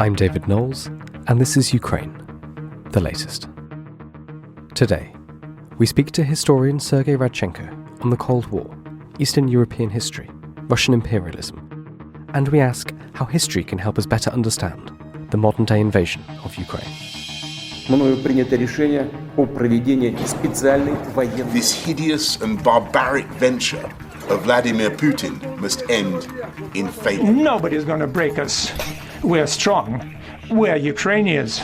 I'm David Knowles, and this is Ukraine, the latest. Today, we speak to historian Sergey Radchenko on the Cold War, Eastern European history, Russian imperialism, and we ask how history can help us better understand the modern-day invasion of Ukraine. This hideous and barbaric venture of Vladimir Putin must end in failure. Nobody's going to break us. We're strong. We're Ukrainians.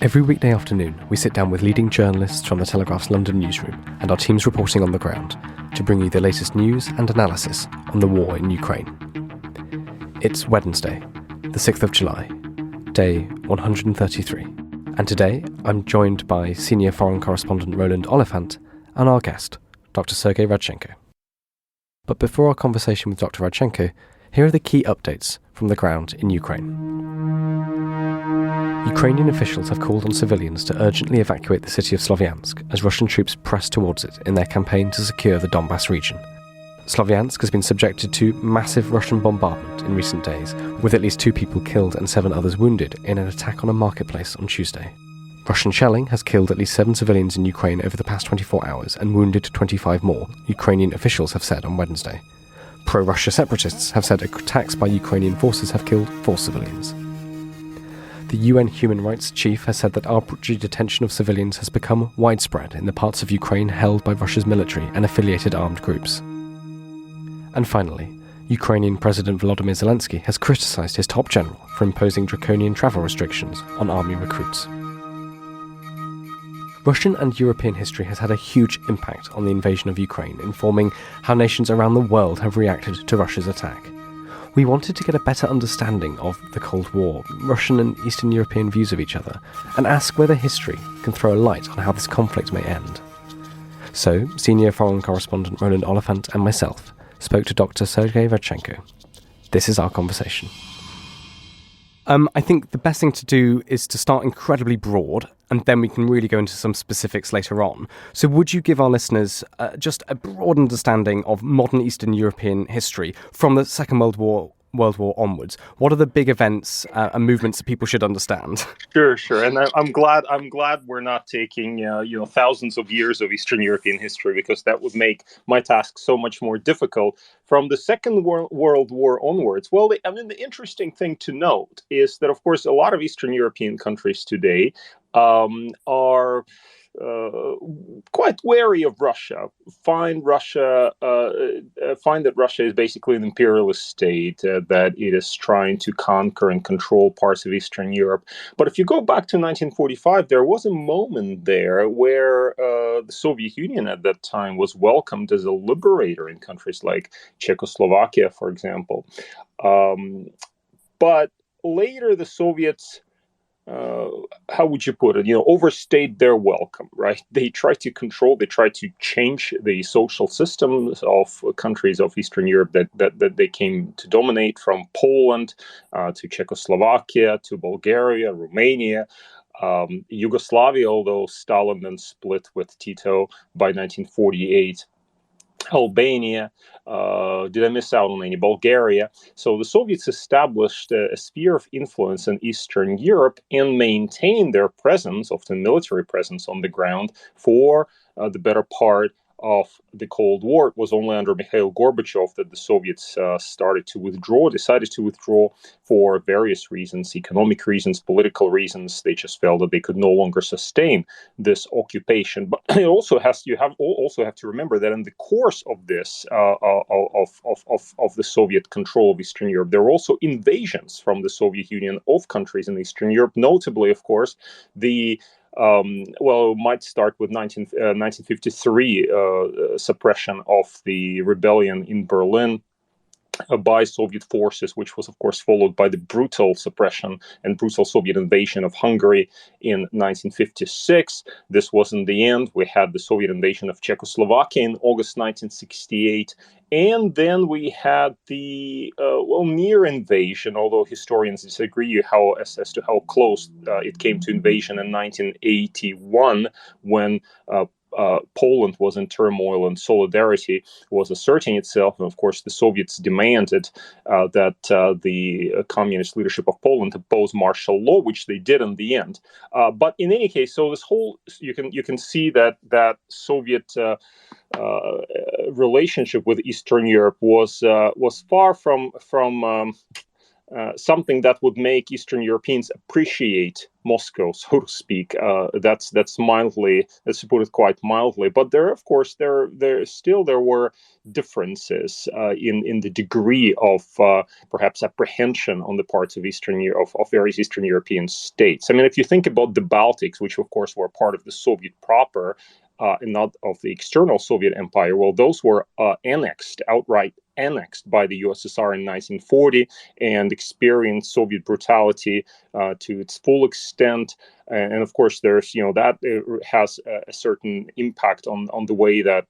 Every weekday afternoon, we sit down with leading journalists from the Telegraph's London newsroom and our teams reporting on the ground to bring you the latest news and analysis on the war in Ukraine. It's Wednesday, the 6th of July, day 133. And today, I'm joined by senior foreign correspondent Roland Oliphant and our guest, Dr. Sergey Radchenko. But before our conversation with Dr. Radchenko, here are the key updates from the ground in Ukraine. Ukrainian officials have called on civilians to urgently evacuate the city of Slavyansk as Russian troops press towards it in their campaign to secure the Donbas region. Slavyansk has been subjected to massive Russian bombardment in recent days, with at least 2 people killed and 7 others wounded in an attack on a marketplace on Tuesday. Russian shelling has killed at least 7 civilians in Ukraine over the past 24 hours and wounded 25 more, Ukrainian officials have said on Wednesday. Pro-Russia separatists have said attacks by Ukrainian forces have killed 4 civilians. The UN human rights chief has said that arbitrary detention of civilians has become widespread in the parts of Ukraine held by Russia's military and affiliated armed groups. And finally, Ukrainian President Volodymyr Zelensky has criticised his top general for imposing draconian travel restrictions on army recruits. Russian and European history has had a huge impact on the invasion of Ukraine, informing how nations around the world have reacted to Russia's attack. We wanted to get a better understanding of the Cold War, Russian and Eastern European views of each other, and ask whether history can throw a light on how this conflict may end. So, senior foreign correspondent Roland Oliphant and myself spoke to Dr. Sergey Radchenko. This is our conversation. I think the best thing to do is to start incredibly broad, and then we can really go into some specifics later on. So would you give our listeners just a broad understanding of modern Eastern European history from the Second World War onwards? What are the big events and movements that people should understand? Sure. And I'm glad we're not taking thousands of years of Eastern European history, because that would make my task so much more difficult. From the Second World War onwards, the interesting thing to note is that, of course, a lot of Eastern European countries today are quite wary of Russia, find that Russia is basically an imperialist state, that it is trying to conquer and control parts of Eastern Europe. But if you go back to 1945, there was a moment there where the Soviet Union at that time was welcomed as a liberator in countries like Czechoslovakia, for example. But later the Soviets, how would you put it? Overstayed their welcome, right? They tried to change the social systems of countries of Eastern Europe that they came to dominate, from Poland to Czechoslovakia to Bulgaria, Romania, Yugoslavia, although Stalin then split with Tito by 1948. Albania, did I miss out on any? Bulgaria. So the Soviets established a sphere of influence in Eastern Europe and maintained their presence, often military presence, on the ground for the better part of the Cold War. It was only under Mikhail Gorbachev that the Soviets decided to withdraw for various reasons, economic reasons, political reasons. They just felt that they could no longer sustain this occupation. But you also have to remember that in the course of this, of the Soviet control of Eastern Europe, there were also invasions from the Soviet Union of countries in Eastern Europe, notably, of course, the it might start with 1953 suppression of the rebellion in Berlin by Soviet forces, which was, of course, followed by the brutal suppression and brutal Soviet invasion of Hungary in 1956. This wasn't the end. We had the Soviet invasion of Czechoslovakia in August 1968. And then we had the near invasion, although historians disagree as to how close it came to invasion in 1981, when Poland was in turmoil and solidarity was asserting itself. And of course, the Soviets demanded that the communist leadership of Poland oppose martial law, which they did in the end. But in any case, so this whole you can see that Soviet relationship with Eastern Europe was far from something that would make Eastern Europeans appreciate Moscow, so to speak. That's mildly, let's put it quite mildly. But there were differences in the degree of perhaps apprehension on the parts of of various Eastern European states. I mean, if you think about the Baltics, which of course were part of the Soviet proper, and not of the external Soviet empire, well, those were outright annexed by the USSR in 1940 and experienced Soviet brutality to its full extent. And of course, there's that has a certain impact on the way that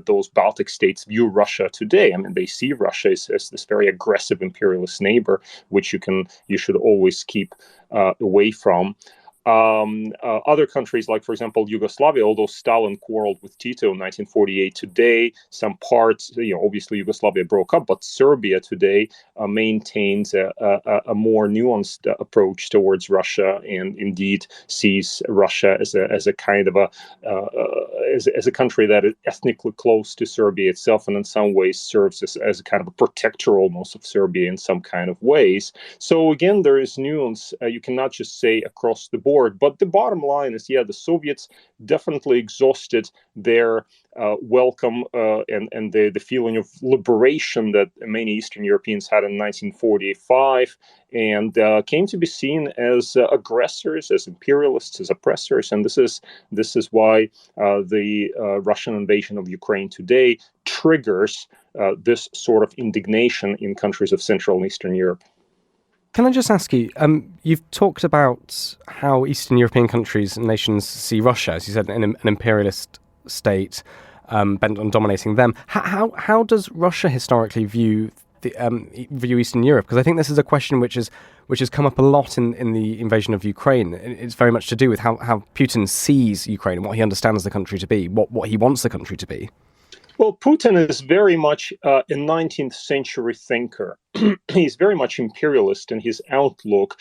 those Baltic states view Russia today. I mean, they see Russia as this very aggressive imperialist neighbor, which you should always keep away from. Other countries, like, for example, Yugoslavia, although Stalin quarreled with Tito in 1948, today some parts, obviously Yugoslavia broke up, but Serbia today maintains a more nuanced approach towards Russia, and indeed sees Russia as a kind of as a country that is ethnically close to Serbia itself, and in some ways serves as a kind of a protector almost of Serbia in some kind of ways. So again, there is nuance. You cannot just say across the board. But the bottom line is, the Soviets definitely exhausted their welcome and the feeling of liberation that many Eastern Europeans had in 1945, and came to be seen as aggressors, as imperialists, as oppressors. And this is why the Russian invasion of Ukraine today triggers this sort of indignation in countries of Central and Eastern Europe. Can I just ask you, you've talked about how Eastern European countries and nations see Russia, as you said, an imperialist state bent on dominating them. How does Russia historically view Eastern Europe? Because I think this is a question which has come up a lot in the invasion of Ukraine. It's very much to do with how Putin sees Ukraine and what he understands the country to be, what he wants the country to be. Well, Putin is very much a 19th century thinker. He's very much imperialist in his outlook.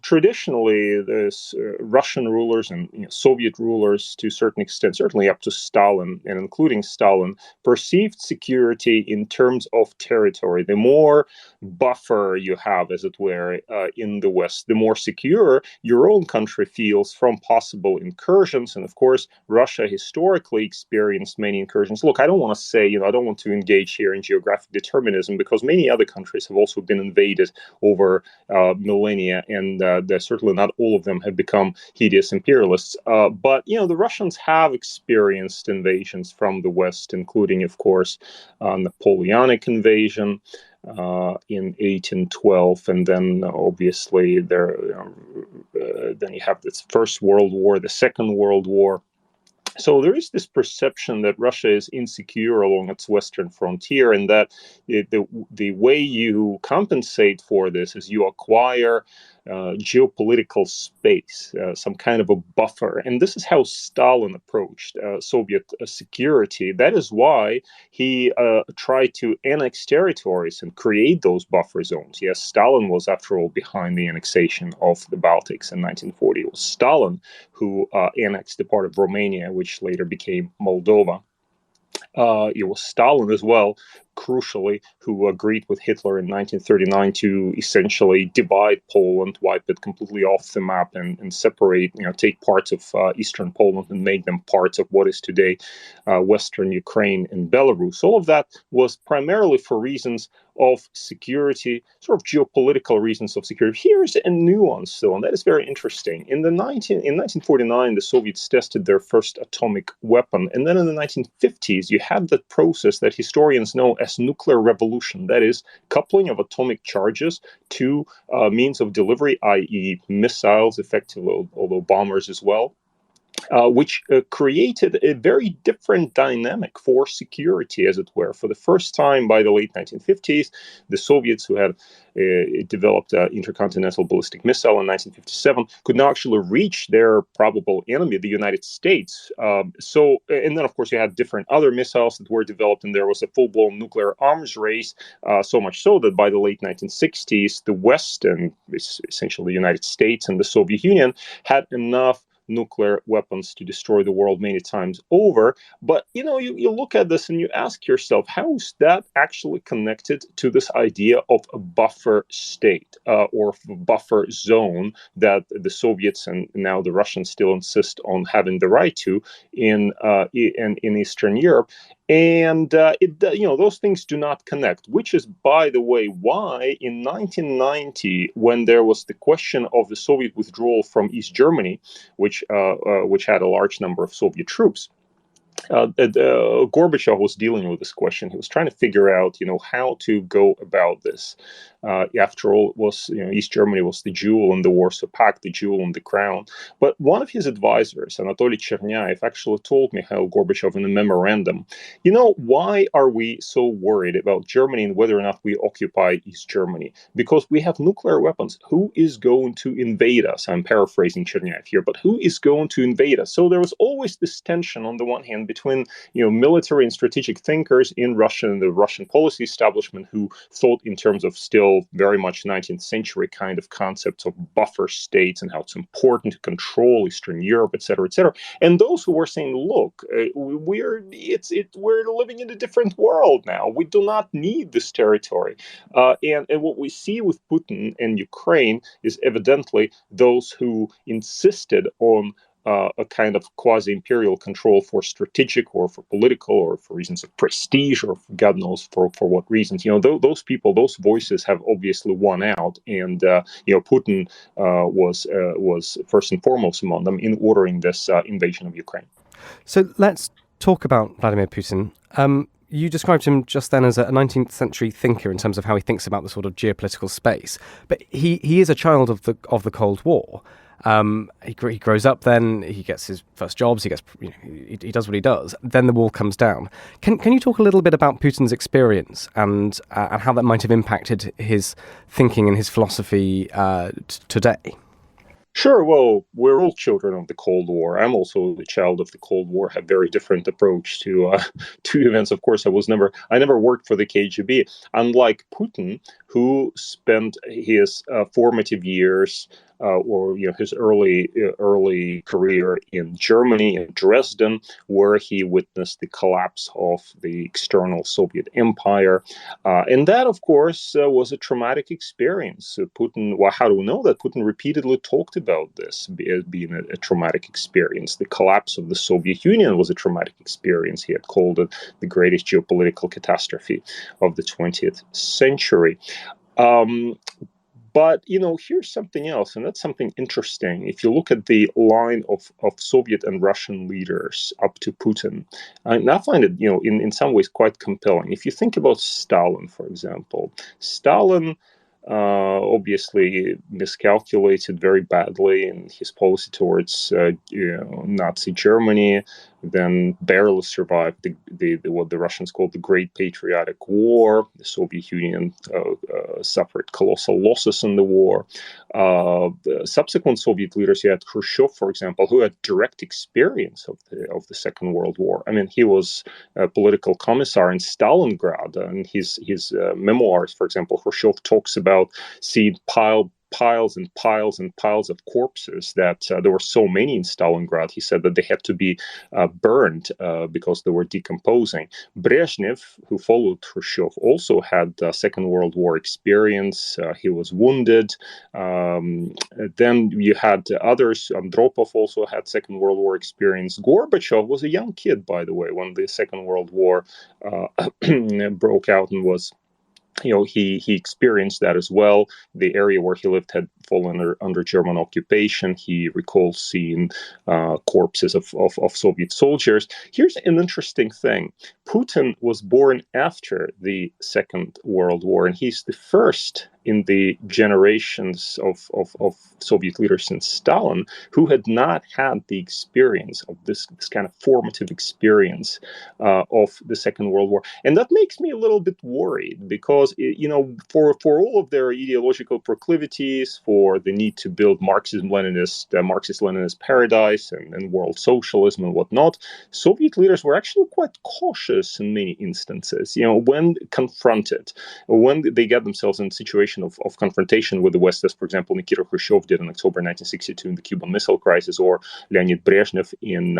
Traditionally, there's Russian rulers and Soviet rulers to a certain extent, certainly up to Stalin and including Stalin, perceived security in terms of territory. The more buffer you have, as it were, in the West, the more secure your own country feels from possible incursions. And of course, Russia historically experienced many incursions. Look, I don't want to say, I don't want to engage here in geographic determinism, because many other countries have also been invaded over millennia, and certainly not all of them have become hideous imperialists. But the Russians have experienced invasions from the West, including, of course, Napoleonic invasion in 1812, and then obviously then you have this First World War, the Second World War. So there is this perception that Russia is insecure along its western frontier, and that the way you compensate for this is you acquire geopolitical space, some kind of a buffer. And this is how Stalin approached Soviet security. That is why he tried to annex territories and create those buffer zones. Yes, Stalin was, after all, behind the annexation of the Baltics in 1940. It was Stalin who annexed the part of Romania, which later became Moldova. It was Stalin as well, crucially, who agreed with Hitler in 1939 to essentially divide Poland, wipe it completely off the map, and separate, take parts of eastern Poland and make them parts of what is today western Ukraine and Belarus. All of that was primarily for reasons of security, sort of geopolitical reasons of security. Here's a nuance, though, and that is very interesting. In 1949, the Soviets tested their first atomic weapon, and then in the 1950s, you had that process that historians know as nuclear revolution. That is, coupling of atomic charges to means of delivery, i.e. missiles, effectively, although bombers as well. which created a very different dynamic for security, as it were. For the first time by the late 1950s, the Soviets, who had developed an intercontinental ballistic missile in 1957, could now actually reach their probable enemy, the United States. And then, of course, you had different other missiles that were developed, and there was a full-blown nuclear arms race, so much so that by the late 1960s, the West, and essentially the United States and the Soviet Union, had enough nuclear weapons to destroy the world many times over. But, you look at this and you ask yourself, how is that actually connected to this idea of a buffer state or buffer zone that the Soviets and now the Russians still insist on having the right to in Eastern Europe? And those things do not connect, which is, by the way, why in 1990, when there was the question of the Soviet withdrawal from East Germany, which had a large number of Soviet troops, Gorbachev was dealing with this question. He was trying to figure out, how to go about this. After all, East Germany was the jewel in the Warsaw Pact, the jewel in the crown. But one of his advisors, Anatoly Chernyaev, actually told Mikhail Gorbachev in a memorandum, why are we so worried about Germany and whether or not we occupy East Germany? Because we have nuclear weapons. Who is going to invade us? I'm paraphrasing Chernyaev here, but who is going to invade us? So there was always this tension on the one hand between military and strategic thinkers in Russia and the Russian policy establishment, who thought in terms of still very much 19th century kind of concepts of buffer states and how it's important to control Eastern Europe, et cetera, and those who were saying, look, we're living in a different world now. We do not need this territory. And what we see with Putin and Ukraine is evidently those who insisted on a kind of quasi-imperial control for strategic or for political or for reasons of prestige or for God knows for what reasons. Those people, those voices have obviously won out, and Putin was first and foremost among them in ordering this invasion of Ukraine. So let's talk about Vladimir Putin. You described him just then as a 19th century thinker in terms of how he thinks about the sort of geopolitical space, but he is a child of the Cold War. He grows up, then he gets his first jobs, he does what he does, then the wall comes down. Can you talk a little bit about Putin's experience and how that might have impacted his thinking and his philosophy today? Sure. Well, we're all children of the Cold War. I'm also the child of the Cold War. Have very different approach to events. Of course, I never worked for the KGB. Unlike Putin, who spent his formative years or his early career in Germany, in Dresden, where he witnessed the collapse of the external Soviet empire, and that, of course, was a traumatic experience. Putin. Well, how do we know that? Putin repeatedly talked about this as being a traumatic experience. The collapse of the Soviet Union was a traumatic experience. He had called it the greatest geopolitical catastrophe of the 20th century. But, here's something else, and that's something interesting. If you look at the line of Soviet and Russian leaders up to Putin, and I find it, in some ways quite compelling. If you think about Stalin, for example, Stalin obviously miscalculated very badly in his policy towards Nazi Germany, then barely survived the what the Russians called the Great Patriotic War. The Soviet Union suffered colossal losses in the war. The subsequent Soviet leaders, you had Khrushchev, for example, who had direct experience of the Second World War. I mean, he was a political commissar in Stalingrad, and his memoirs, for example, Khrushchev talks about seeing piles and piles and piles of corpses, that there were so many in Stalingrad. He said that they had to be burned because they were decomposing. Brezhnev, who followed Khrushchev, also had Second World War experience. He was wounded. Then you had others. Andropov also had Second World War experience. Gorbachev was a young kid, by the way, when the Second World War broke out, and was he experienced that as well. The area where he lived had fallen under German occupation. He recalls seeing corpses of Soviet soldiers. Here's an interesting thing. Putin was born after the Second World War, and he's the first in the generations of Soviet leaders since Stalin who had not had the experience of this kind of formative experience of the Second World War. And that makes me a little bit worried because, for all of their ideological proclivities, for the need to build Marxist-Leninist paradise and world socialism and whatnot, Soviet leaders were actually quite cautious in many instances, when confronted, when they get themselves in a situation of confrontation with the West, as, for example, Nikita Khrushchev did in October 1962 in the Cuban Missile Crisis, or Leonid Brezhnev in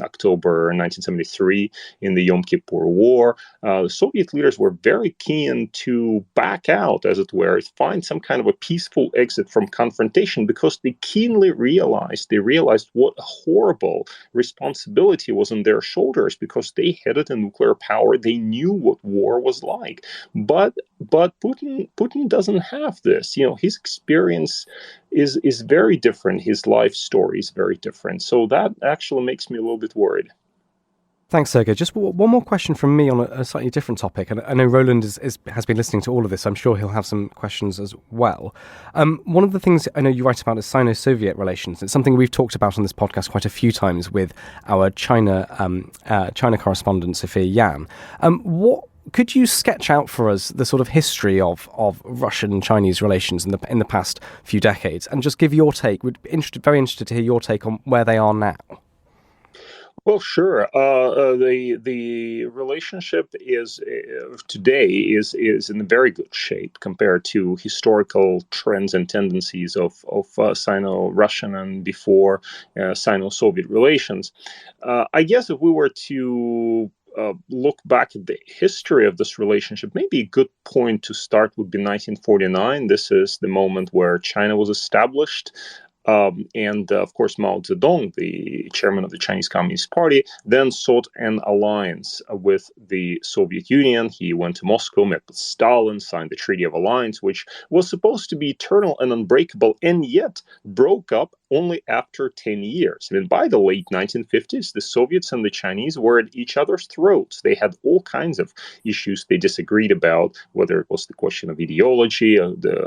October 1973 in the Yom Kippur War. The Soviet leaders were very keen to back out, as it were, find some kind of a peaceful exit from confrontation, because they keenly realized what a horrible responsibility was on their shoulders, because they headed a nuclear power. They knew what war was like. But Putin doesn't have this. His experience is very different. His life story is very different. So that actually makes me a little bit worried. Thanks, Sergey. Just one more question from me on a slightly different topic. And I know Roland has been listening to all of this. I'm sure he'll have some questions as well. One of the things I know you write about is Sino-Soviet relations. It's something we've talked about on this podcast quite a few times with our China correspondent, Sophia Yan. Could you sketch out for us the sort of history of Russian-Chinese relations in the past few decades, and just give your take? We'd be very interested to hear your take on where they are now. Well, sure. The relationship today is in very good shape compared to historical trends and tendencies of Sino-Russian and before Sino-Soviet relations. I guess if we were to look back at the history of this relationship, maybe a good point to start would be 1949. This is the moment where China was established. And of course, Mao Zedong, the chairman of the Chinese Communist Party, then sought an alliance with the Soviet Union. He went to Moscow, met with Stalin, signed the Treaty of Alliance, which was supposed to be eternal and unbreakable, and yet broke up only after 10 years. I mean, by the late 1950s, the Soviets and the Chinese were at each other's throats. They had all kinds of issues they disagreed about, whether it was the question of ideology, the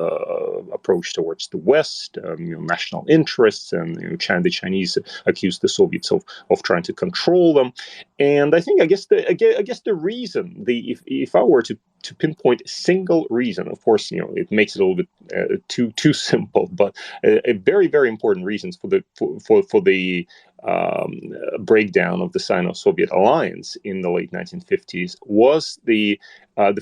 approach towards the West, national interests, and the Chinese accused the Soviets of trying to control them. And I guess the reason, if I were to pinpoint a single reason, of course, it makes it a little bit too simple, but a very, very important reasons for the breakdown of the Sino-Soviet alliance in the late 1950s was the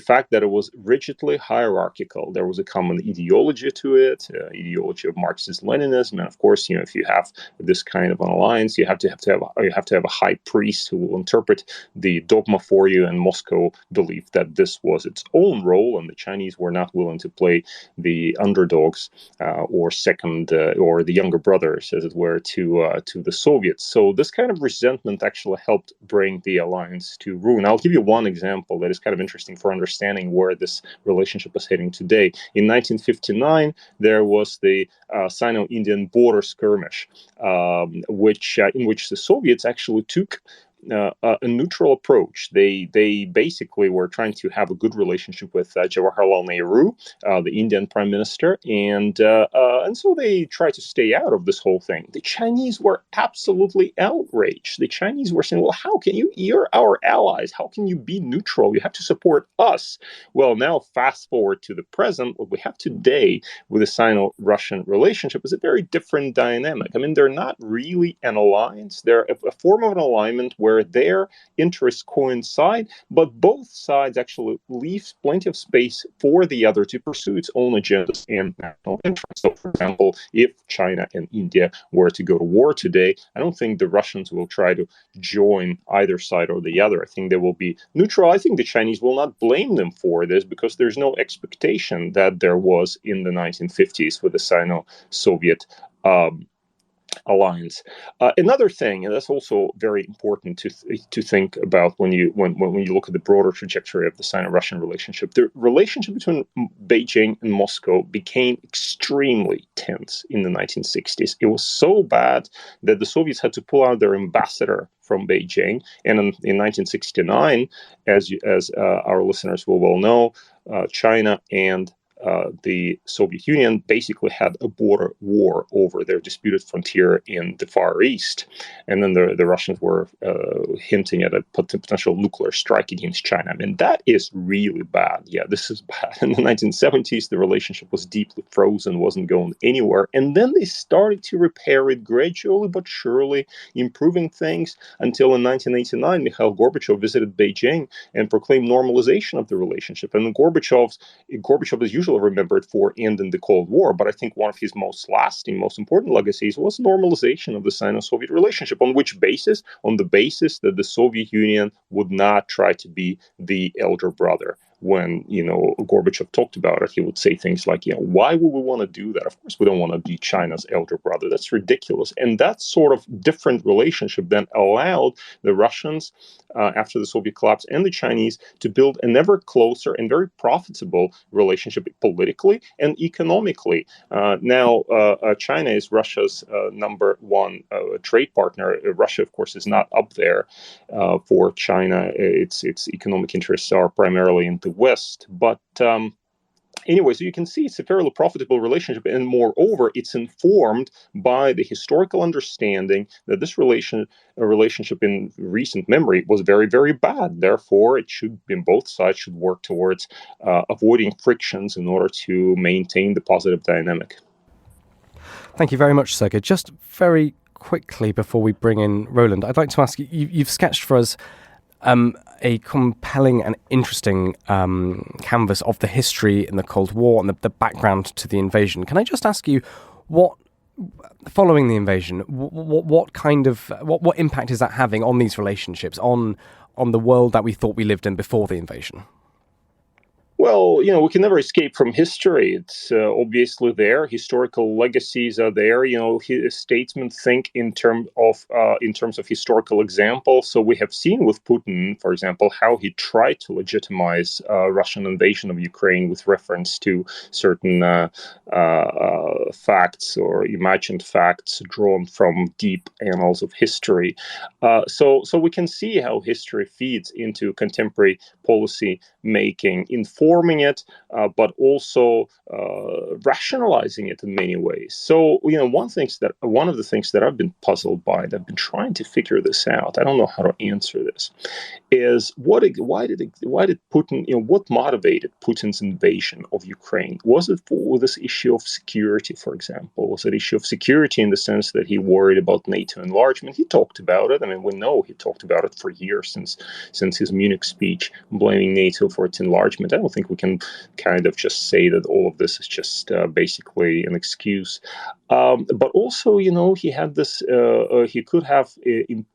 fact that it was rigidly hierarchical. There was a common ideology to it, ideology of Marxist-Leninism, and of course, if you have this kind of an alliance, you have to have a high priest who will interpret the dogma for you. And Moscow believed that this was its own role, and the Chinese were not willing to play the underdogs or the younger brothers, as it were, to the Soviets. So this kind of resentment actually helped bring the alliance to ruin. I'll give you one example that is kind of interesting for understanding where this relationship is heading today. In 1959, there was the Sino-Indian border skirmish, in which the Soviets actually took a neutral approach. They basically were trying to have a good relationship with Jawaharlal Nehru, the Indian prime minister, and so they tried to stay out of this whole thing. The Chinese were absolutely outraged. The Chinese were saying, "Well, how can you? You're our allies. How can you be neutral? You have to support us." Well, now fast forward to the present. What we have today with the Sino-Russian relationship is a very different dynamic. I mean, they're not really an alliance. They're a form of an alignment where their interests coincide, but both sides actually leave plenty of space for the other to pursue its own agendas and national interests. So, for example, if China and India were to go to war today, I don't think the Russians will try to join either side or the other. I think they will be neutral. I think the Chinese will not blame them for this, because there's no expectation that there was in the 1950s with the Sino-Soviet alliance. Another thing, and that's also very important to think about when you look at the broader trajectory of the Sino-Russian relationship. The relationship between Beijing and Moscow became extremely tense in the 1960s. It was so bad that the Soviets had to pull out their ambassador from Beijing. And in 1969, as our listeners will well know, China and the Soviet Union basically had a border war over their disputed frontier in the Far East. And then the Russians were hinting at a potential nuclear strike against China. I mean, that is really bad. Yeah, this is bad. In the 1970s, the relationship was deeply frozen, wasn't going anywhere. And then they started to repair it gradually but surely, improving things until in 1989, Mikhail Gorbachev visited Beijing and proclaimed normalization of the relationship. And Gorbachev is usually remembered for ending the Cold War, but I think one of his most lasting, most important legacies was normalization of the Sino-Soviet relationship. On which basis? On the basis that the Soviet Union would not try to be the elder brother. When, Gorbachev talked about it, he would say things like, why would we want to do that? Of course, we don't want to be China's elder brother. That's ridiculous. And that sort of different relationship then allowed the Russians, after the Soviet collapse, and the Chinese to build an ever closer and very profitable relationship politically and economically. Now, China is Russia's number one trade partner. Russia, of course, is not up there for China. Its economic interests are primarily in the West. But anyway, so you can see it's a fairly profitable relationship. And moreover, it's informed by the historical understanding that this relationship in recent memory was very, very bad. Therefore, both sides should work towards avoiding frictions in order to maintain the positive dynamic. Thank you very much, Sergey. Just very quickly before we bring in Roland, I'd like to ask you, you've sketched for us a compelling and interesting canvas of the history in the Cold War and the background to the invasion. Can I just ask you, following the invasion, what impact is that having on these relationships, on the world that we thought we lived in before the invasion? Well, we can never escape from history. It's obviously there. Historical legacies are there. Statesmen think in terms of historical examples. So we have seen with Putin, for example, how he tried to legitimize Russian invasion of Ukraine with reference to certain facts or imagined facts drawn from deep annals of history. So we can see how history feeds into contemporary policy making, informing it, but also rationalizing it in many ways. So, one of the things that I've been puzzled by, and I've been trying to figure this out, I don't know how to answer this, is why did Putin, what motivated Putin's invasion of Ukraine? Was it for this issue of security, for example? Was it issue of security in the sense that he worried about NATO enlargement? He talked about it. I mean, we know he talked about it for years since his Munich speech, blaming NATO for its enlargement. I don't think we can kind of just say that all of this is just basically an excuse. But also, he had this. He could have an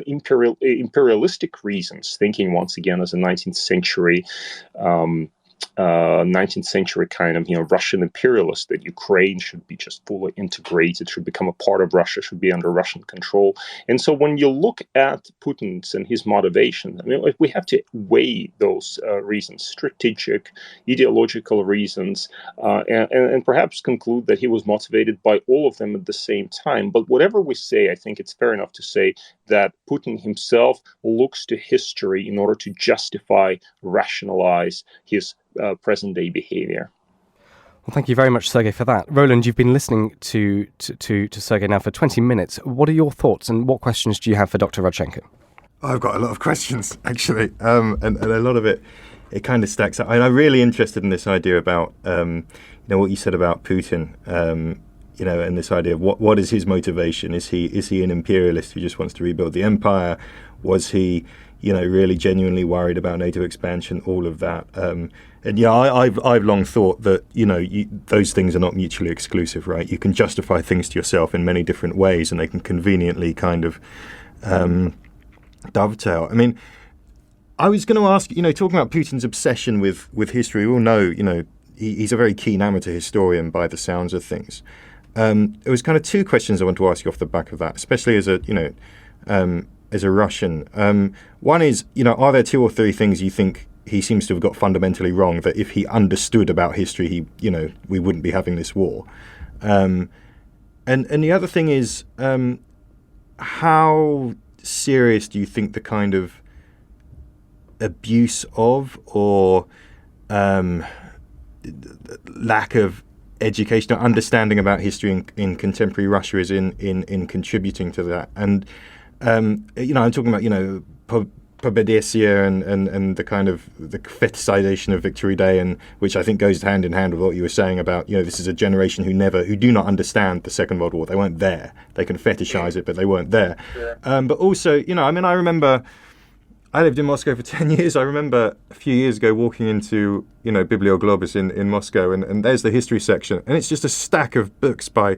imperialistic reasons, thinking once again as a 19th century. 19th century kind of, Russian imperialist, that Ukraine should be just fully integrated, should become a part of Russia, should be under Russian control. And so when you look at Putin's and his motivation, we have to weigh those reasons, strategic, ideological reasons, and perhaps conclude that he was motivated by all of them at the same time. But whatever we say, I think it's fair enough to say that Putin himself looks to history in order to justify, rationalize his present-day behavior. Well, thank you very much, Sergey, for that. Roland, you've been listening to Sergey now for 20 minutes. What are your thoughts and what questions do you have for Dr. Radchenko? I've got a lot of questions, actually, and a lot of it kind of stacks up. I'm really interested in this idea about, what you said about Putin, and this idea of what is his motivation? Is he an imperialist who just wants to rebuild the empire? Was he, really genuinely worried about NATO expansion? All of that. I've long thought that those things are not mutually exclusive, right? You can justify things to yourself in many different ways, and they can conveniently kind of dovetail. I mean, I was going to ask, talking about Putin's obsession with history. We all know, he's a very keen amateur historian by the sounds of things. It was kind of two questions I want to ask you off the back of that, especially as a Russian. One is, are there two or three things you think he seems to have got fundamentally wrong, that if he understood about history, we wouldn't be having this war? And the other thing is, how serious do you think the kind of abuse of or lack of education or understanding about history in contemporary Russia is in contributing to that. And I'm talking about Pobedessia and the kind of the fetishization of Victory Day, and which I think goes hand in hand with what you were saying about this is a generation who do not understand the Second World War. They weren't there. They can fetishize it, but they weren't there. Yeah. But also, I remember I lived in Moscow for 10 years. I remember a few years ago walking into Biblioglobus in Moscow, and there's the history section, and it's just a stack of books by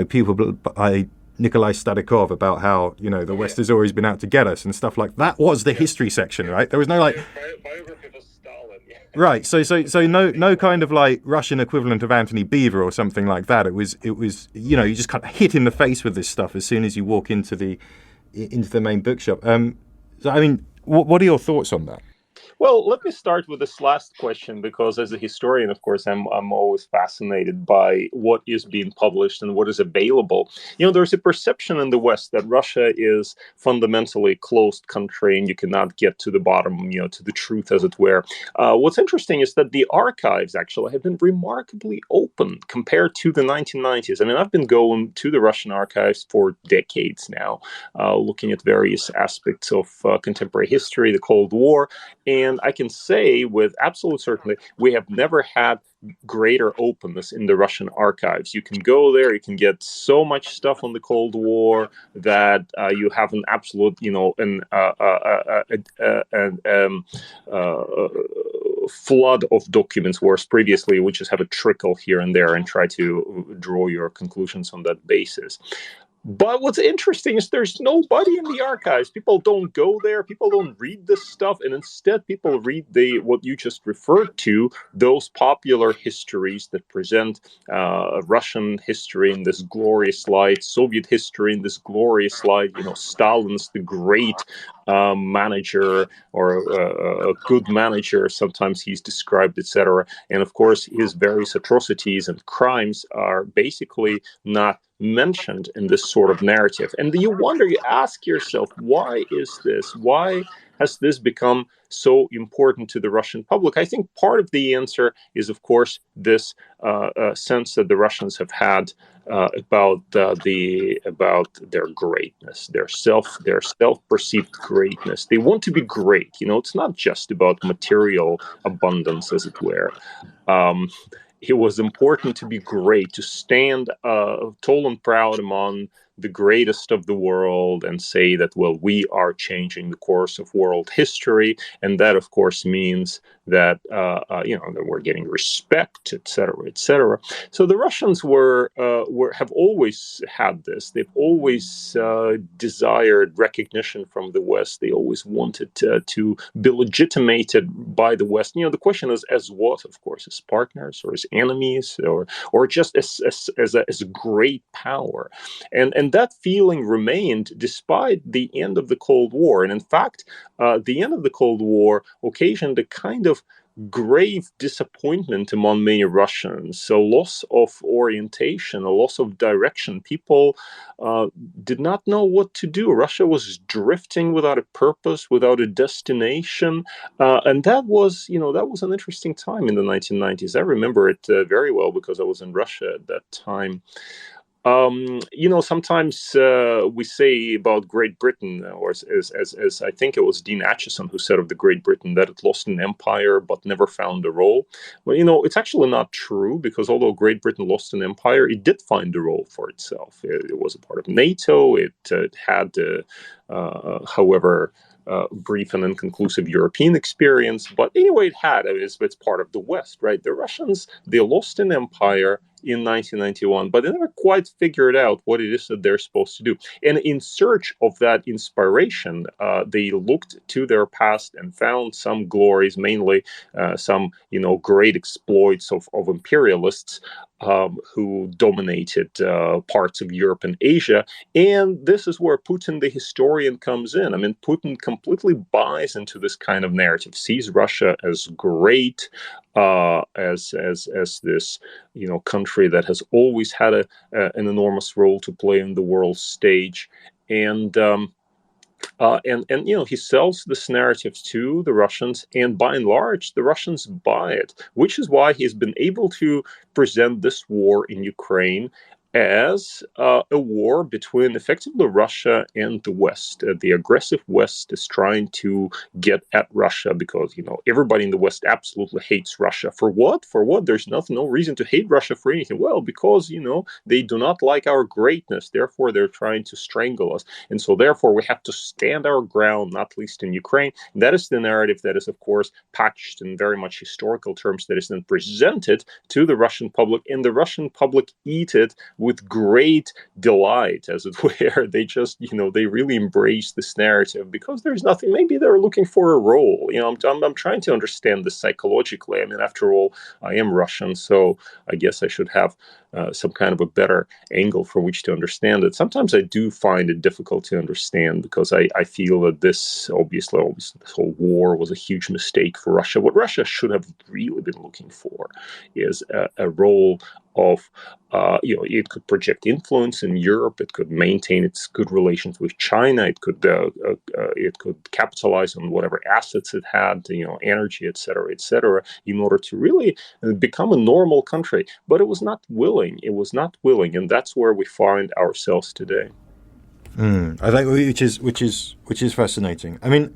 people by Nikolai Stadikov about how the West has always been out to get us and stuff like that. Was the history section, right? There was no biography of Stalin. Right. So no kind of like Russian equivalent of Anthony Beevor or something like that. It was you just kind of hit in the face with this stuff as soon as you walk into the main bookshop. So I mean, what are your thoughts on that? Well, let me start with this last question, because as a historian, of course, I'm always fascinated by what is being published and what is available. There's a perception in the West that Russia is fundamentally a closed country and you cannot get to the bottom, to the truth, as it were. What's interesting is that the archives actually have been remarkably open compared to the 1990s. I mean, I've been going to the Russian archives for decades now, looking at various aspects of contemporary history, the Cold War, and I can say with absolute certainty, we have never had greater openness in the Russian archives. You can go there, you can get so much stuff on the Cold War that you have an absolute, flood of documents, whereas previously we just have a trickle here and there and try to draw your conclusions on that basis. But what's interesting is there's nobody in the archives. People don't go there. People don't read this stuff. And instead, people read what you just referred to, those popular histories that present Russian history in this glorious light, Soviet history in this glorious light, Stalin's the great manager or a good manager. Sometimes he's described, etc. And of course, his various atrocities and crimes are basically not mentioned in this sort of narrative. And you ask yourself, why is this? Why has this become so important to the Russian public? I think part of the answer is, of course, this sense that the Russians have had about their greatness, their self-perceived greatness. They want to be great. It's not just about material abundance, as it were. It was important to be great, to stand tall and proud among the greatest of the world and say that, well, we are changing the course of world history. And that, of course, means that, that we're getting respect, et cetera, et cetera. So the Russians have always had this. They've always desired recognition from the West. They always wanted to be legitimated by the West. The question is, as what, of course, as partners or as enemies or just as a great power. And that feeling remained despite the end of the Cold War. And in fact, the end of the Cold War occasioned a kind of grave disappointment among many Russians, a loss of orientation, a loss of direction. People did not know what to do. Russia was drifting without a purpose, without a destination, and that was an interesting time in the 1990s. I remember it very well because I was in Russia at that time. Sometimes we say about Great Britain, or as I think it was Dean Acheson who said of the Great Britain, that it lost an empire but never found a role. Well, it's actually not true, because although Great Britain lost an empire, it did find a role for itself. It was a part of NATO. It had, however, brief and inconclusive European experience. But anyway, it's part of the West, right? The Russians, they lost an empire in 1991, but they never quite figured out what it is that they're supposed to do. And in search of that inspiration, they looked to their past and found some glories, mainly some, great exploits of imperialists who dominated parts of Europe and Asia. And this is where Putin, the historian, comes in. I mean, Putin completely buys into this kind of narrative, sees Russia as great, as this, country that has always had an enormous role to play in the world stage. And And he sells this narrative to the Russians, and by and large, the Russians buy it, which is why he's been able to present this war in Ukraine as a war between effectively Russia and the West. The aggressive West is trying to get at Russia because everybody in the West absolutely hates Russia. For what? For what? There's no reason to hate Russia for anything. Well, because they do not like our greatness. Therefore, they're trying to strangle us, and so therefore we have to stand our ground, not least in Ukraine. And that is the narrative that is, of course, packaged in very much historical terms that is then presented to the Russian public, and the Russian public eat it with great delight, as it were. They just, they really embrace this narrative because there's nothing. Maybe they're looking for a role. I'm trying to understand this psychologically. I mean, after all, I am Russian, so I guess I should have some kind of a better angle from which to understand it. Sometimes I do find it difficult to understand because I feel that this obviously this whole war was a huge mistake for Russia. What Russia should have really been looking for is a role of it could project influence in Europe. It could maintain its good relations with China. It could capitalize on whatever assets it had, energy, etc., in order to really become a normal country. But it was not willing. It was not willing, and that's where we find ourselves today. I think which is fascinating. I mean,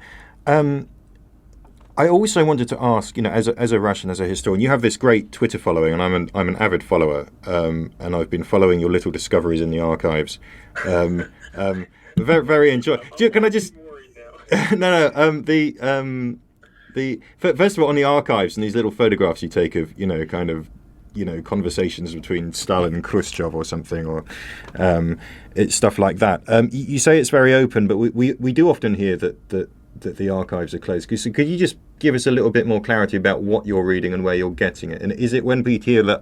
I also wanted to ask, as a Russian, as a historian, you have this great Twitter following, and I'm an avid follower, and I've been following your little discoveries in the archives. Very, very enjoyable. Can I just? No. First of all, on the archives and these little photographs you take of, conversations between Stalin and Khrushchev or something, or it's stuff like that. You say it's very open, but we do often hear that the archives are closed. So could you just give us a little bit more clarity about what you're reading and where you're getting it? And is it when we hear that,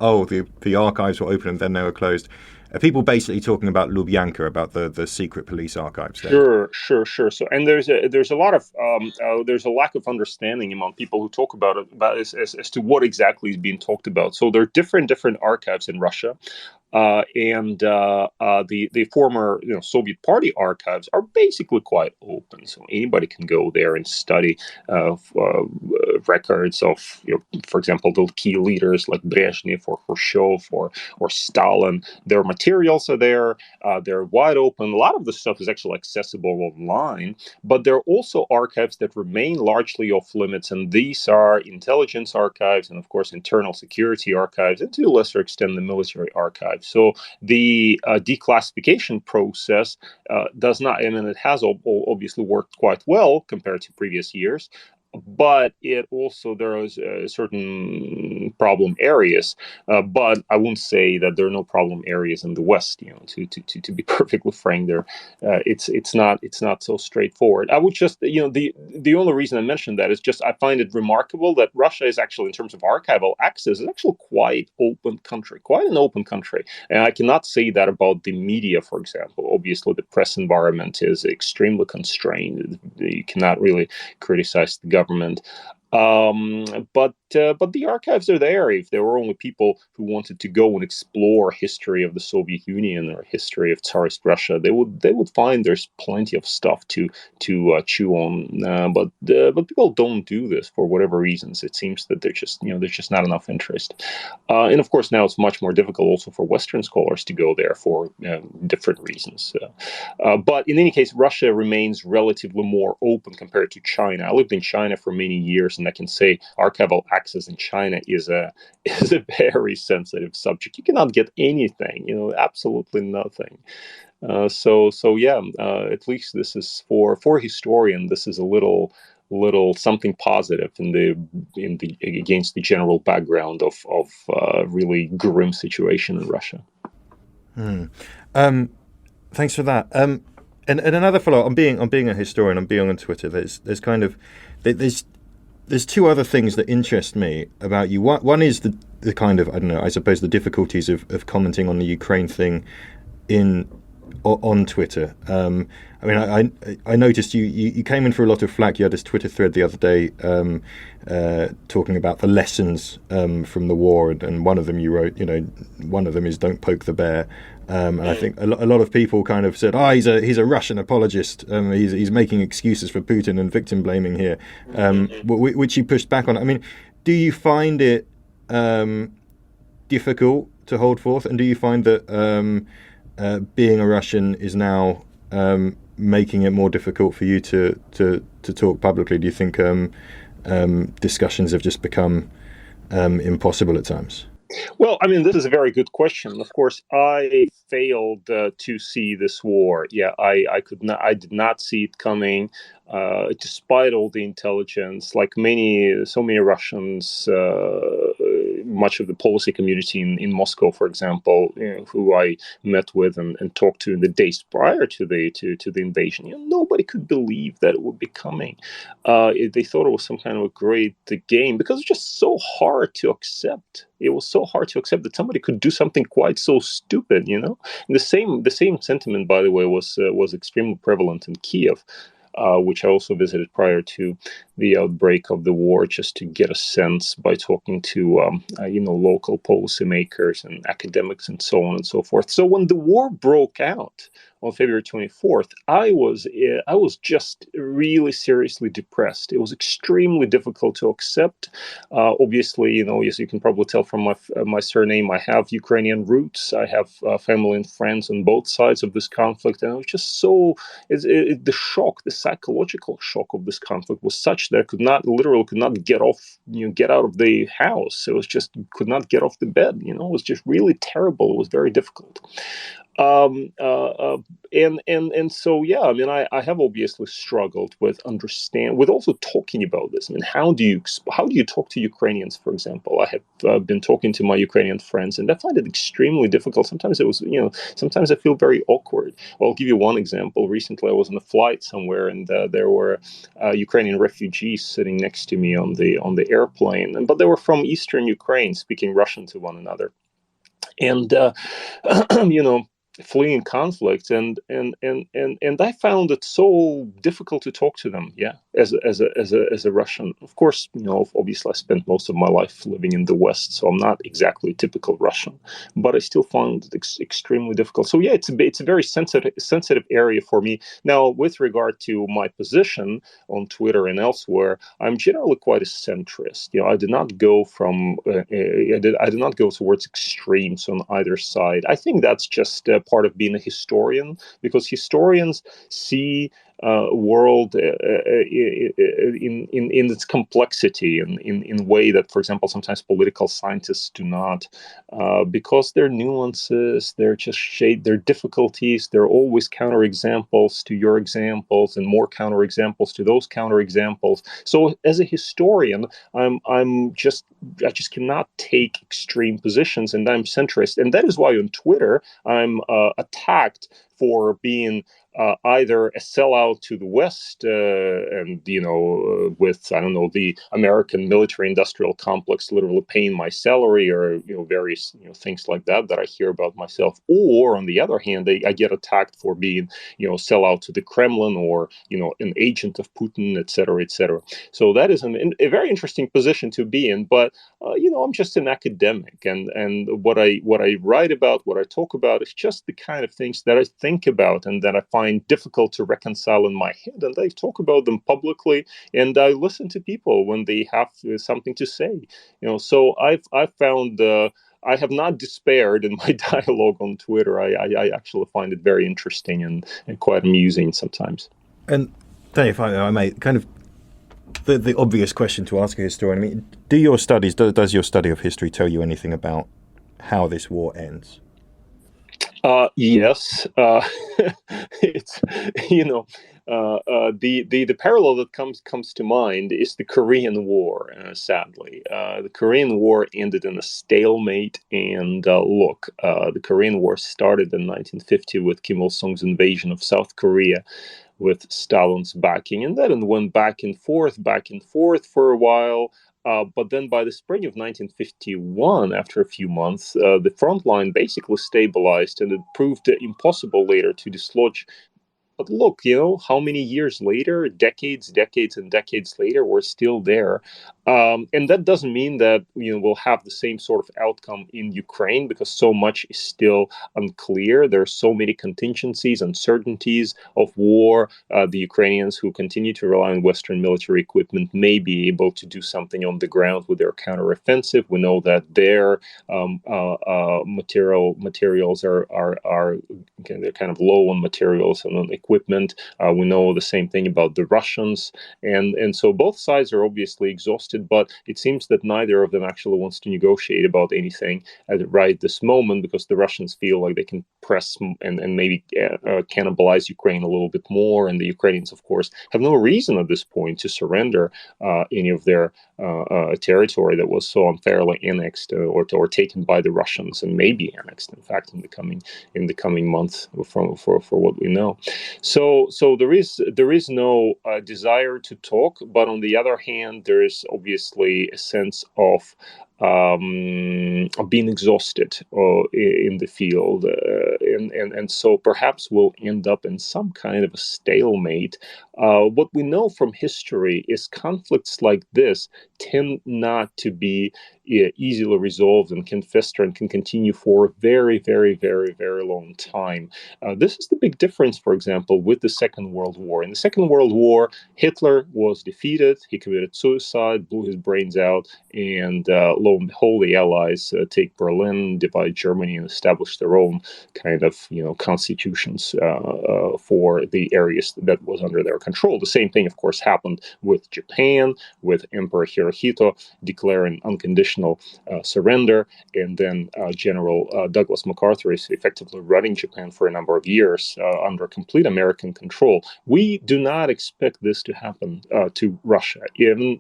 the archives were open and then they were closed, are people basically talking about Lubyanka, about the secret police archives there? Sure. So, and there's a lot of there's a lack of understanding among people who talk about it as to what exactly is being talked about. So there are different archives in Russia. And the former Soviet Party archives are basically quite open, so anybody can go there and study records of, for example, the key leaders like Brezhnev or Khrushchev or Stalin. Their materials are there; they're wide open. A lot of the stuff is actually accessible online, but there are also archives that remain largely off limits, and these are intelligence archives and, of course, internal security archives, and to a lesser extent, the military archives. So the declassification process does not, it has obviously worked quite well compared to previous years. But there is certain problem areas. But I wouldn't say that there are no problem areas in the West. To be perfectly frank, it's not so straightforward. I would just the only reason I mentioned that is just I find it remarkable that Russia is actually, in terms of archival access, is actually quite an open country, and I cannot say that about the media, for example. Obviously, the press environment is extremely constrained. You cannot really criticize the government. But the archives are there. If there were only people who wanted to go and explore history of the Soviet Union or history of Tsarist Russia, they would find there's plenty of stuff to chew on. But people don't do this for whatever reasons. It seems that there's just not enough interest. And of course, now it's much more difficult also for Western scholars to go there for different reasons. But in any case, Russia remains relatively more open compared to China. I lived in China for many years, and I can say archival access in China is a very sensitive subject. You cannot get anything, absolutely nothing. At least this is for a historian. This is a little something positive against the general background of really grim situation in Russia. Thanks for that. And another follow-up. I'm being a historian. I'm being on Twitter. There's two other things that interest me about you. One is the kind of, I don't know, I suppose the difficulties of commenting on the Ukraine thing in on Twitter. I mean, I noticed you came in for a lot of flack. You had this Twitter thread the other day talking about the lessons from the war, and one of them you wrote, one of them is "Don't poke the bear." And I think a lot of people kind of said, he's a Russian apologist. He's making excuses for Putin and victim blaming here, which you pushed back on. I mean, do you find it difficult to hold forth, and do you find that being a Russian is now making it more difficult for you to talk publicly? Do you think discussions have just become impossible at times? Well, I mean, this is a very good question. Of course, I failed to see this war. Yeah, I did not see it coming, despite all the intelligence. Like so many Russians, much of the policy community in Moscow, for example, who I met with and talked to in the days prior to the invasion, nobody could believe that it would be coming. They thought it was some kind of a great game, because it's just so hard to accept. It was so hard to accept that somebody could do something quite so stupid, And the same sentiment, by the way, was extremely prevalent in Kiev, which I also visited prior to the outbreak of the war, just to get a sense by talking to local policymakers and academics and so on and so forth. So when the war broke out on February 24th, I was just really seriously depressed. It was extremely difficult to accept. Obviously, as you can probably tell from my surname, I have Ukrainian roots. I have family and friends on both sides of this conflict, and it was just so the shock, the psychological shock of this conflict was such that I could not get out of the house. It was just could not get off the bed. It was just really terrible. It was very difficult. And so, yeah, I mean, I have obviously struggled with also talking about this. I mean, how do you talk to Ukrainians, for example? I have been talking to my Ukrainian friends, and I find it extremely difficult. Sometimes sometimes I feel very awkward. Well, I'll give you one example. Recently, I was on a flight somewhere, and there were Ukrainian refugees sitting next to me on the airplane, but they were from Eastern Ukraine, speaking Russian to one another. And fleeing conflict, and I found it so difficult to talk to them. Yeah, as a Russian, of course, obviously I spent most of my life living in the West, so I'm not exactly a typical Russian, but I still found it extremely difficult. So yeah, it's a very sensitive area for me. Now, with regard to my position on Twitter and elsewhere, I'm generally quite a centrist. I did not go I did not go towards extremes on either side. I think that's just part of being a historian, because historians see world in its complexity, and in a way that, for example, sometimes political scientists do not, because their nuances, they're just their difficulties, they're always counterexamples to your examples, and more counterexamples to those counterexamples. So as a historian, I just cannot take extreme positions, and I'm centrist, and that is why on Twitter I'm attacked for being either a sellout to the West, and with the American military-industrial complex literally paying my salary, or various things like that I hear about myself, or on the other hand, I get attacked for being sellout to the Kremlin, or an agent of Putin, etc., etc. So that is a very interesting position to be in. But I'm just an academic, and what I write about, what I talk about, is just the kind of things that I think about and that I find difficult to reconcile in my head, and I talk about them publicly, and I listen to people when they have something to say. So I've found I have not despaired in my dialogue on Twitter. I actually find it very interesting and quite amusing sometimes. And Dave, if I may, kind of the obvious question to ask a historian. I mean, does your study of history tell you anything about how this war ends? Yes, it's the parallel that comes to mind is the Korean War. Sadly, the Korean War ended in a stalemate. And the Korean War started in 1950 with Kim Il Sung's invasion of South Korea, with Stalin's backing, and then it went back and forth for a while. But then by the spring of 1951, after a few months, the front line basically stabilized, and it proved impossible later to dislodge. But look, how many years later, decades and decades later, we're still there. And that doesn't mean that we'll have the same sort of outcome in Ukraine, because so much is still unclear. There are so many contingencies, uncertainties of war. The Ukrainians, who continue to rely on Western military equipment, may be able to do something on the ground with their counteroffensive. We know that their materials are they're kind of low on materials and on equipment. We know the same thing about the Russians, and so both sides are obviously exhausted. But it seems that neither of them actually wants to negotiate about anything right this moment, because the Russians feel like they can press and maybe cannibalize Ukraine a little bit more, and the Ukrainians, of course, have no reason at this point to surrender any of their territory that was so unfairly annexed or taken by the Russians, and may be annexed, in fact, in the coming months for what we know. So there is no desire to talk, but on the other hand, there is obviously a sense of being exhausted in the field, and so perhaps we'll end up in some kind of a stalemate. What we know from history is conflicts like this tend not to be easily resolved, and can fester and can continue for a very, very, very, very long time. This is the big difference, for example, with the Second World War. In the Second World War, Hitler was defeated, he committed suicide, blew his brains out, and lo and behold, the Allies take Berlin, divide Germany, and establish their own kind of constitutions for the areas that was under their control. The same thing, of course, happened with Japan, with Emperor Hirohito declaring unconditional surrender, and then General Douglas MacArthur is effectively running Japan for a number of years under complete American control. We do not expect this to happen to Russia. Even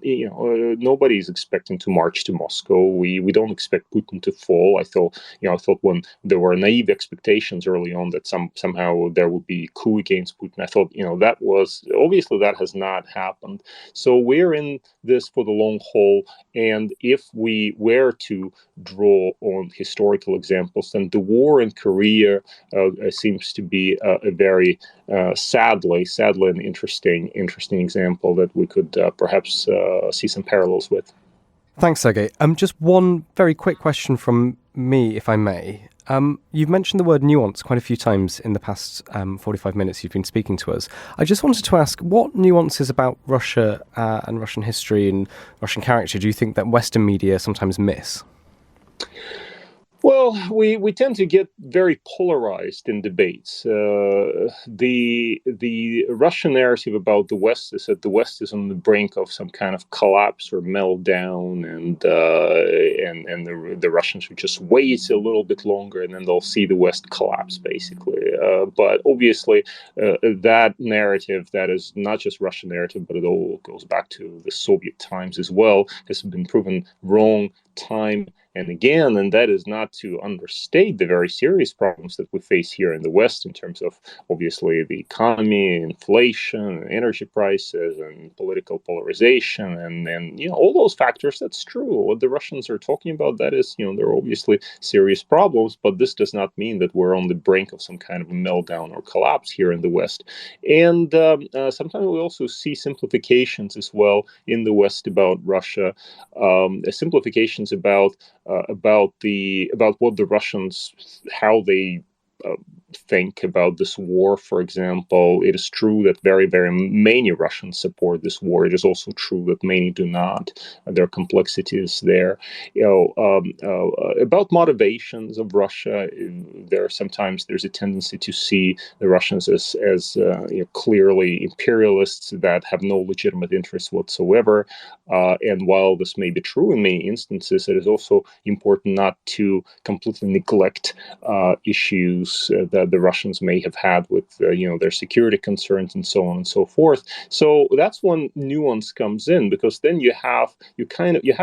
nobody is expecting to march to Moscow. We don't expect Putin to fall. I thought when there were naive expectations early on that somehow there would be a coup against Putin, I thought that was obviously, that has not happened. So we're in this for the long haul, and if we were to draw on historical examples, then the war in Korea seems to be a very sadly an interesting example that we could perhaps see some parallels with. Thanks, Sergey. Just one very quick question from me, if I may. You've mentioned the word nuance quite a few times in the past 45 minutes you've been speaking to us. I just wanted to ask, what nuances about Russia and Russian history and Russian character do you think that Western media sometimes miss? Well, we tend to get very polarized in debates. The Russian narrative about the West is that the West is on the brink of some kind of collapse or meltdown, and the Russians would just wait a little bit longer, and then they'll see the West collapse, basically. But obviously, that narrative, that is not just Russian narrative, but it all goes back to the Soviet times as well, has been proven wrong time and again, and that is not to understate the very serious problems that we face here in the West in terms of, obviously, the economy, inflation, energy prices, and political polarization, and all those factors. That's true. What the Russians are talking about, that is, there are obviously serious problems, but this does not mean that we're on the brink of some kind of a meltdown or collapse here in the West. And sometimes we also see simplifications as well in the West about Russia, simplifications about what the Russians, how they think about this war. For example, it is true that very, very many Russians support this war. It is also true that many do not. There are complexities there. About motivations of Russia, there's a tendency to see the Russians as clearly imperialists that have no legitimate interests whatsoever. And while this may be true in many instances, it is also important not to completely neglect issues issues that the Russians may have had with their security concerns and so on and so forth. So that's when nuance comes in, because then you have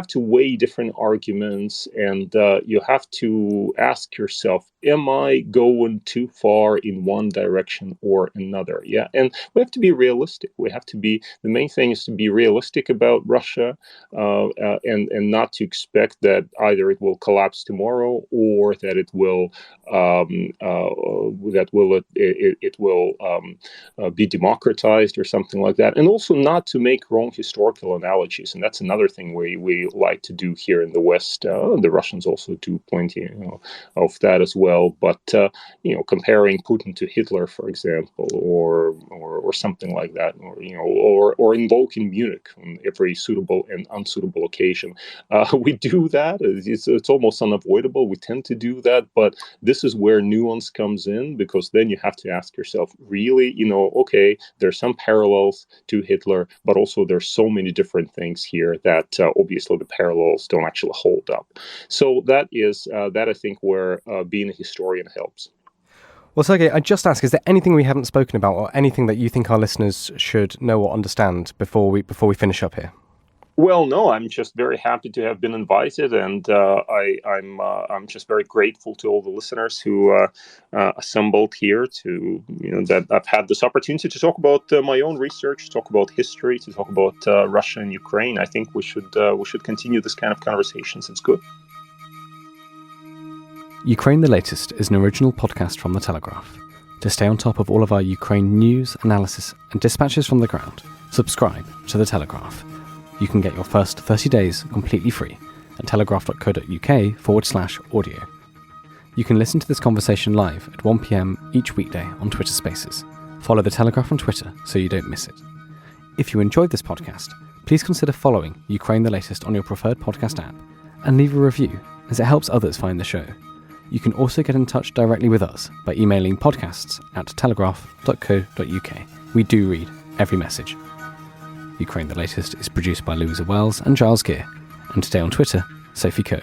to weigh different arguments, and you have to ask yourself, am I going too far in one direction or another? Yeah, and we have to be realistic. The main thing is to be realistic about Russia, and not to expect that either it will collapse tomorrow or that it will be democratized or something like that, and also not to make wrong historical analogies. And that's another thing we like to do here in the West. The Russians also do plenty of that as well. But comparing Putin to Hitler, for example, or something like that, or invoking Munich on every suitable and unsuitable occasion, we do that. It's almost unavoidable. We tend to do that, but this is where nuance comes in, because then you have to ask yourself, really, okay, there's some parallels to Hitler, but also there's so many different things here that obviously the parallels don't actually hold up. So that I think where being a historian helps. Well, Sergey, I just ask, is there anything we haven't spoken about, or anything that you think our listeners should know or understand before we finish up here? Well, no, I'm just very happy to have been invited, and I'm just very grateful to all the listeners who assembled here that I've had this opportunity to talk about my own research, talk about history, to talk about Russia and Ukraine. I think we should continue this kind of conversations. It's good. Ukraine the Latest is an original podcast from The Telegraph. To stay on top of all of our Ukraine news, analysis, and dispatches from the ground, subscribe to The Telegraph. You can get your first 30 days completely free at telegraph.co.uk/audio. You can listen to this conversation live at 1 p.m. each weekday on Twitter Spaces. Follow The Telegraph on Twitter so you don't miss it. If you enjoyed this podcast, please consider following Ukraine the Latest on your preferred podcast app and leave a review, as it helps others find the show. You can also get in touch directly with us by emailing podcasts@telegraph.co.uk. We do read every message. Ukraine the Latest is produced by Louisa Wells and Giles Gear, and today on Twitter, Sophie Coe.